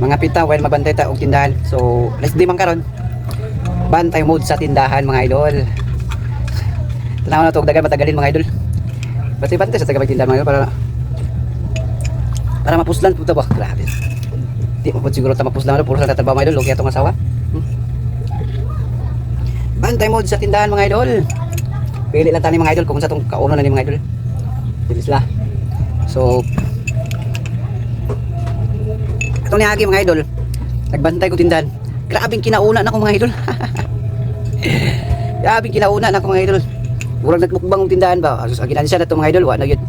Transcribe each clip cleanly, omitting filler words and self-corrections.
mga pita while mabantay ta og tindahan. So let's di man karon bantay mode sa tindahan mga idol. Tanaw na to og dagan matagalin mga idol. Bantay sa taga tindahan mga idol para mapuslan puta ba. Grabe. Di mo pud siguro ta mapuslan puro sa tatrabaho mga idol og atong asawa. Bantay mode sa tindahan mga idol. Pili lang tani mga idol kung sa tong kauno na ni mga idol. Bilis la. So atong niagi mga idol. Nagbantay ko tindahan. Grabing kinauna na ko mga idol. Grabing kinauna na ko mga idol. Murag nagmukbang tindahan ba? Asus aginan siya na to mga idol, wa na gyud.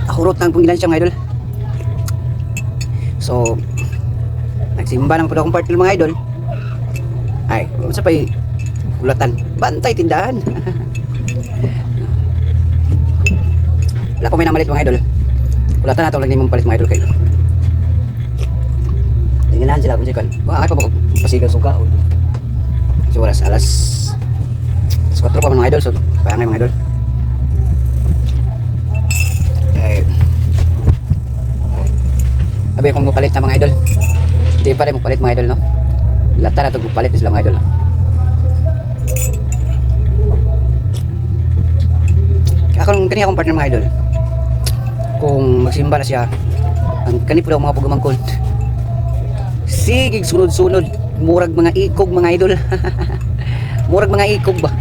Ahurot nang pungilan siya mga idol. So nagsimba ng pud akong partner mga idol. Ay, unsa pay ulatan? Bantay tindahan. Wala ko may namalit mga idol. Ulatan nato lang ni mong palit mga idol kayo. Tingnan sila kung sikan. Ba ako pasigal suga. So alas 4 pa mga idol. So pangay mga idol. Abi akong mupalit na mga idol. Hindi pa rin mupalit mga idol no. Lata na ito mupalit sila mga idol. Akong kani akong partner mga idol. Kung magsimba na siya, ang kani po daw mga pagumangkon. Sigig sunod-sunod, murag mga ikog mga idol. Murag mga ikog ba?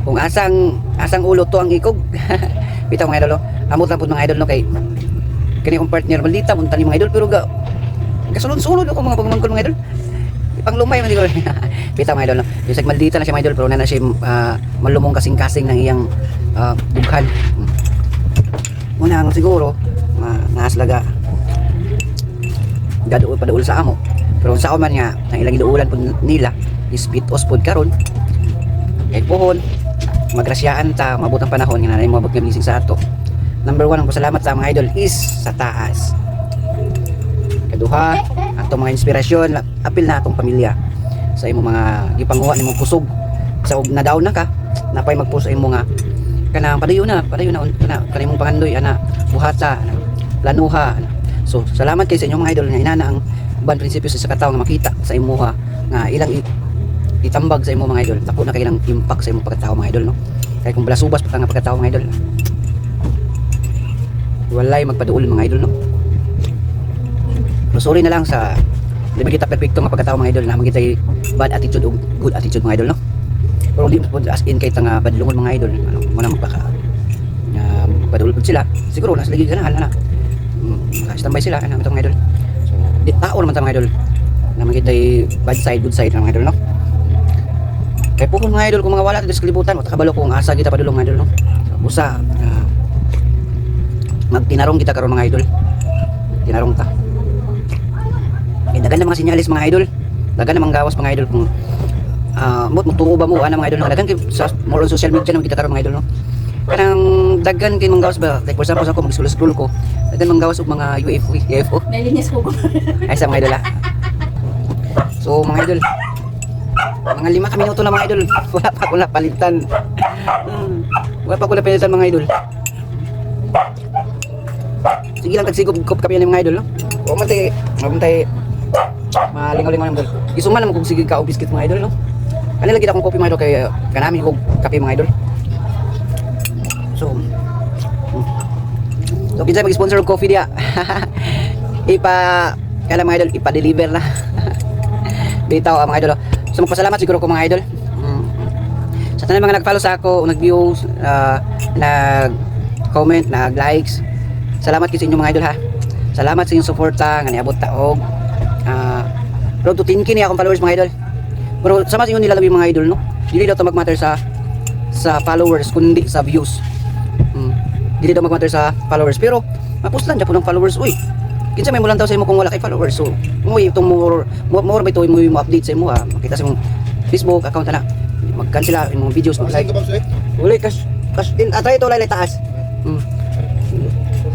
Kung asang ulo to ang ikog. Bitaw mga idol no. Amot lang po mga idol no kay kani akong partner maldita punta ni mga idol pero kasulod-sulod ako mga pagumangkon mga idol. Panglumay man siguro. Bitaw mga idol no. Yung maldita na siya mga idol pero na siya malumong kasing-kasing ng iyang dughan. Muna siguro naslaga gaduol pa sa amo pero sa man nga ang ilang giduulan pud nila is pitos pud karon kay pohon magrasyaan ta mabot ang panahon nga nanay mo abot nga bisig sa ato. Number 1 ang pasalamat sa mga idol is sa taas. Kaduha atong mga inspirasyon apil na atong pamilya sa imo mga gipanguha nimo kusog sa og nadaw na ka napay magpuso imo nga kanang padayon na kanimong pangandoy ana buhata planuha. So salamat kay sa inyong mga idol nga inana ang ban prinsipyo sa katawo nga makita sa imuha nga ilang itambag sa imo mga idol tako na kay ilang impact sa imong pagkatao mga idol no. Kay kung balasubas pa nga pagkatao mga idol walay magpaduol mga idol no. Pero sorry na lang sa di ba kita perfecto nga pagkatao mga idol na magitay bad attitude o good attitude mga idol no. Pero di po as in kay tanga badlungon mga idol ano mo na magpaka padulod sila siguro nas lagi ganahan na standby sila ano mga idol. So di tao naman ta mga idol na magitay bad side good side mga idol no. Kay po mga idol kung mga wala sa kalibutan wata kabalo kung asa kita padulong mga idol no. So, usa magtinarong kita karon mga idol. Tinarong ta. Dagan na mga sinyalis mga idol. Dagan na mga gawas mga idol kung mutuo ba mo ana mga idol no. Dagan kay sa more on social media naman kita karon mga idol no. Kanang dagan kay mga gawas ba like for example ako mag-scroll ko. Dagan mga gawas og mga UFO. Nalinis ko. Ay sa mga idol So mga idol mga 5 ka minuto na mga idol. Wala pa ako napalitan. Wala pa ako napalitan mga idol. Sige lang tagsigop kape ni mga idol no. O matay malingaw-lingaw naman idol. Isuman naman kung sige ka o biscuit mga idol no. Kanila kita kong kopi mga idol kay kanami ko kape mga idol. So kinsa mag-sponsor og coffee dia. Kala mga idol ipa-deliver na. Bitaw mga idol. So magpasalamat siguro ko mga idol. Sa tanan mga nag-follow sa ako, nag-views, nag-comment, nag-likes. Salamat kayo sa inyo mga idol ha. Salamat sa inyong suporta nga niabot ta og road to 10k ni akong followers mga idol. Pero sama sa inyo nilalabi mga idol no. Dili daw ta mag-matter sa followers kundi sa views. Dili daw mag-matter sa followers pero mapuslan ja po ng followers uy. Kinsa may mulan daw sa imo kung wala kay followers. So mo itong more ba ito mo update sa imo ha. Makita sa imong Facebook account na. Mag-cancel imong videos mag-like. Uli cash din atay to lay taas.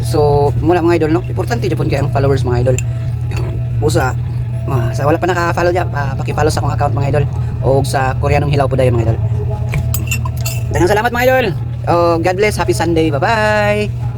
So muna mga idol no. Importante jud kay ang followers mga idol. Busa sa wala pa naka-follow diya, paki-follow sa akong account mga idol o sa Koreanong Hilaw po dayon mga idol. Daghang salamat mga idol. Oh, God bless. Happy Sunday. Bye-bye.